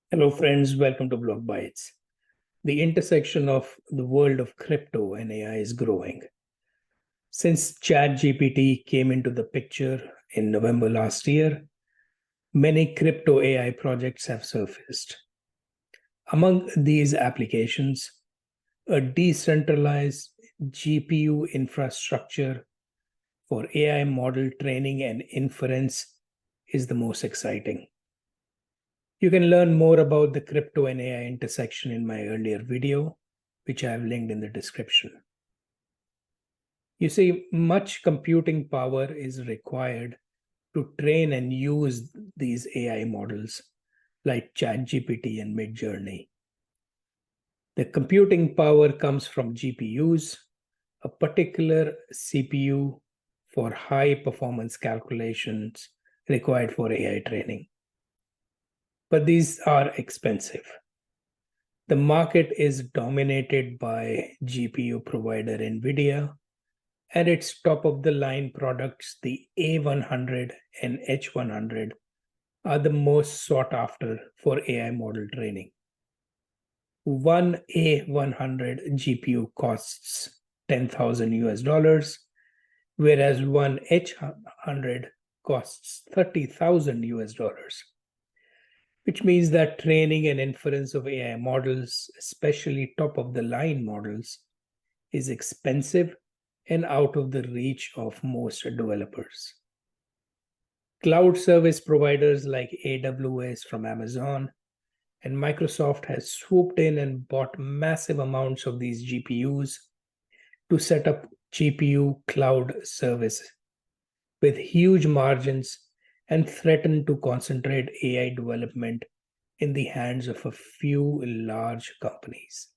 Hello, friends. Welcome to Bytes. The intersection of the world of crypto and AI is growing. Since ChatGPT came into the picture in November last year, many crypto AI projects have surfaced. Among these applications, a decentralized GPU infrastructure for AI model training and inference is the most exciting. You can learn more about the crypto and AI intersection in my earlier video, which I have linked in the description. You see, much computing power is required to train and use these AI models like ChatGPT and Midjourney. The computing power comes from GPUs, a particular CPU for high performance calculations required for AI training. But these are expensive. The market is dominated by GPU provider Nvidia, and its top of the line products, the A100 and H100, are the most sought after for AI model training. One A100 GPU costs 10,000 US dollars, whereas one H100 costs 30,000 US dollars. Which means that training and inference of AI models, especially top of the line models, is expensive and out of the reach of most developers. Cloud service providers like AWS from Amazon and Microsoft has swooped in and bought massive amounts of these GPUs to set up GPU cloud service with huge margins and threaten to concentrate AI development in the hands of a few large companies.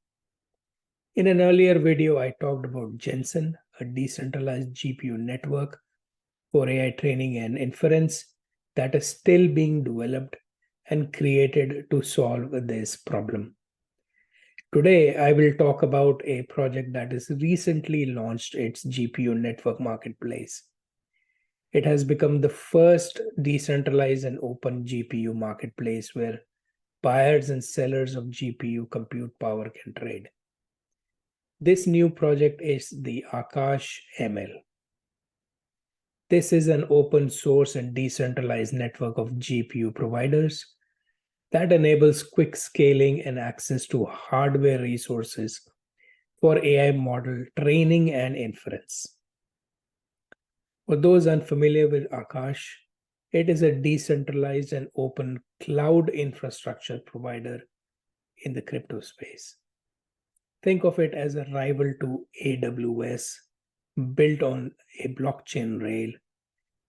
In an earlier video, I talked about Jensen, a decentralized GPU network for AI training and inference that is still being developed and created to solve this problem. Today, I will talk about a project that has recently launched its GPU network marketplace. It has become the first decentralized and open GPU marketplace where buyers and sellers of GPU compute power can trade. This new project is the Akash ML. This is an open source and decentralized network of GPU providers that enables quick scaling and access to hardware resources for AI model training and inference. For those unfamiliar with Akash, it is a decentralized and open cloud infrastructure provider in the crypto space. Think of it as a rival to AWS, built on a blockchain rail,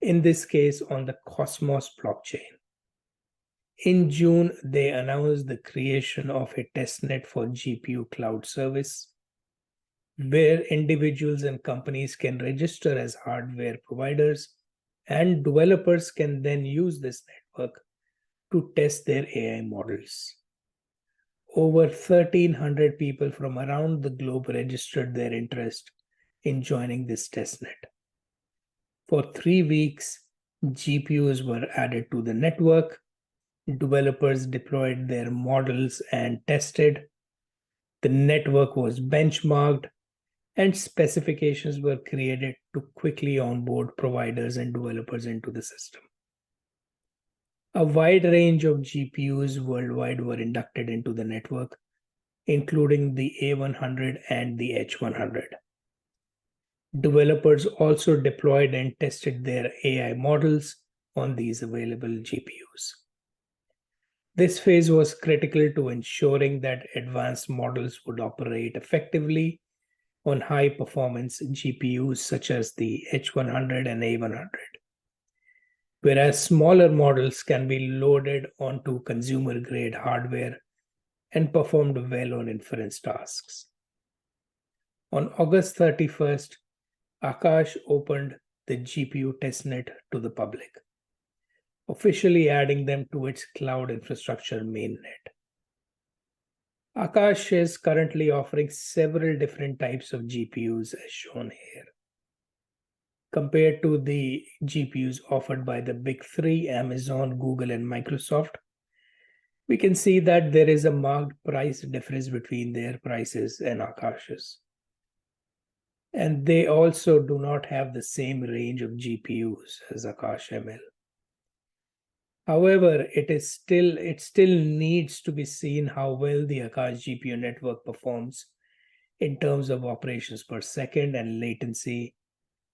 in this case on the Cosmos blockchain. In June, they announced the creation of a testnet for GPU cloud service, where individuals and companies can register as hardware providers, and developers can then use this network to test their AI models. Over 1,300 people from around the globe registered their interest in joining this testnet. For 3 weeks, GPUs were added to the network, developers deployed their models and tested, the network was benchmarked, and specifications were created to quickly onboard providers and developers into the system. A wide range of GPUs worldwide were inducted into the network, including the A100 and the H100. Developers also deployed and tested their AI models on these available GPUs. This phase was critical to ensuring that advanced models would operate effectively on high-performance GPUs such as the H100 and A100, whereas smaller models can be loaded onto consumer-grade hardware and performed well on inference tasks. On August 31st, Akash opened the GPU testnet to the public, officially adding them to its cloud infrastructure mainnet. Akash is currently offering several different types of GPUs as shown here. Compared to the GPUs offered by the big three, Amazon, Google, and Microsoft, We can see that there is a marked price difference between their prices and Akash's. And they also do not have the same range of GPUs as Akash ML. However, it still needs to be seen how well the Akash GPU network performs in terms of operations per second and latency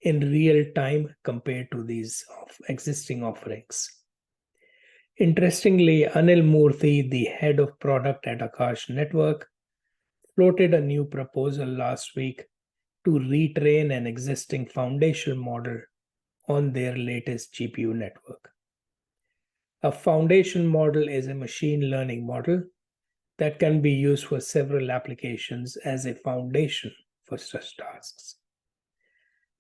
in real time compared to these existing offerings. Interestingly, Anil Murthy, the head of product at Akash Network, floated a new proposal last week to retrain an existing foundation model on their latest GPU network. A foundation model is a machine learning model that can be used for several applications as a foundation for such tasks.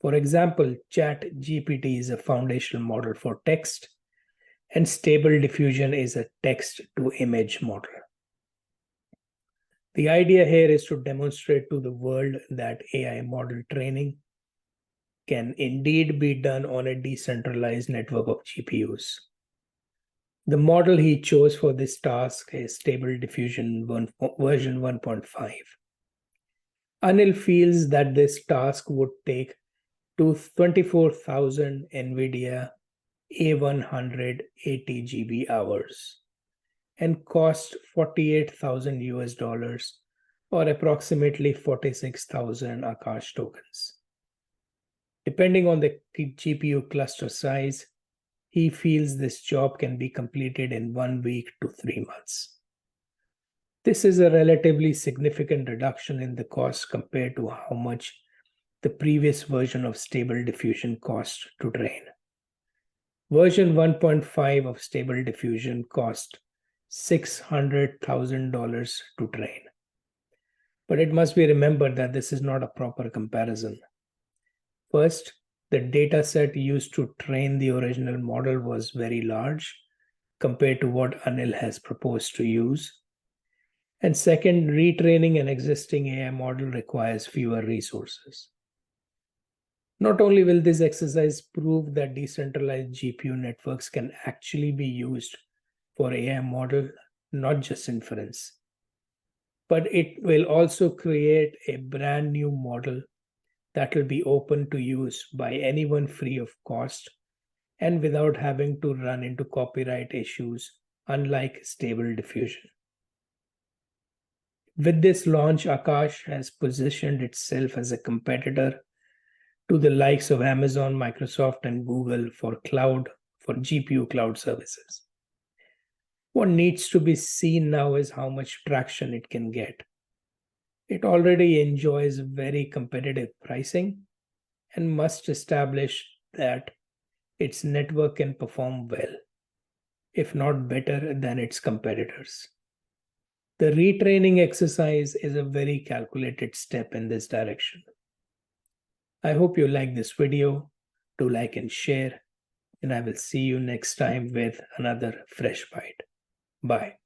For example, ChatGPT is a foundational model for text, and Stable Diffusion is a text-to-image model. The idea here is to demonstrate to the world that AI model training can indeed be done on a decentralized network of GPUs. The model he chose for this task is Stable Diffusion version 1.5. Anil feels that this task would take 24,000 Nvidia A100 80 GB hours and cost 48,000 US dollars or approximately 46,000 Akash tokens. Depending on the GPU cluster size, he feels this job can be completed in 1 week to 3 months. This is a relatively significant reduction in the cost compared to how much the previous version of Stable Diffusion cost to train. Version 1.5 of Stable Diffusion cost $600,000 to train. But it must be remembered that this is not a proper comparison. First, the data set used to train the original model was very large compared to what Anil has proposed to use. And second, retraining an existing AI model requires fewer resources. Not only will this exercise prove that decentralized GPU networks can actually be used for AI model, not just inference, but it will also create a brand new model that will be open to use by anyone free of cost and without having to run into copyright issues, unlike Stable Diffusion. With this launch, Akash has positioned itself as a competitor to the likes of Amazon, Microsoft, and Google for GPU cloud services. What needs to be seen now is how much traction it can get. It already enjoys very competitive pricing and must establish that its network can perform well, if not better than its competitors. The retraining exercise is a very calculated step in this direction. I hope you like this video. Do like and share, and I will see you next time with another fresh bite. Bye.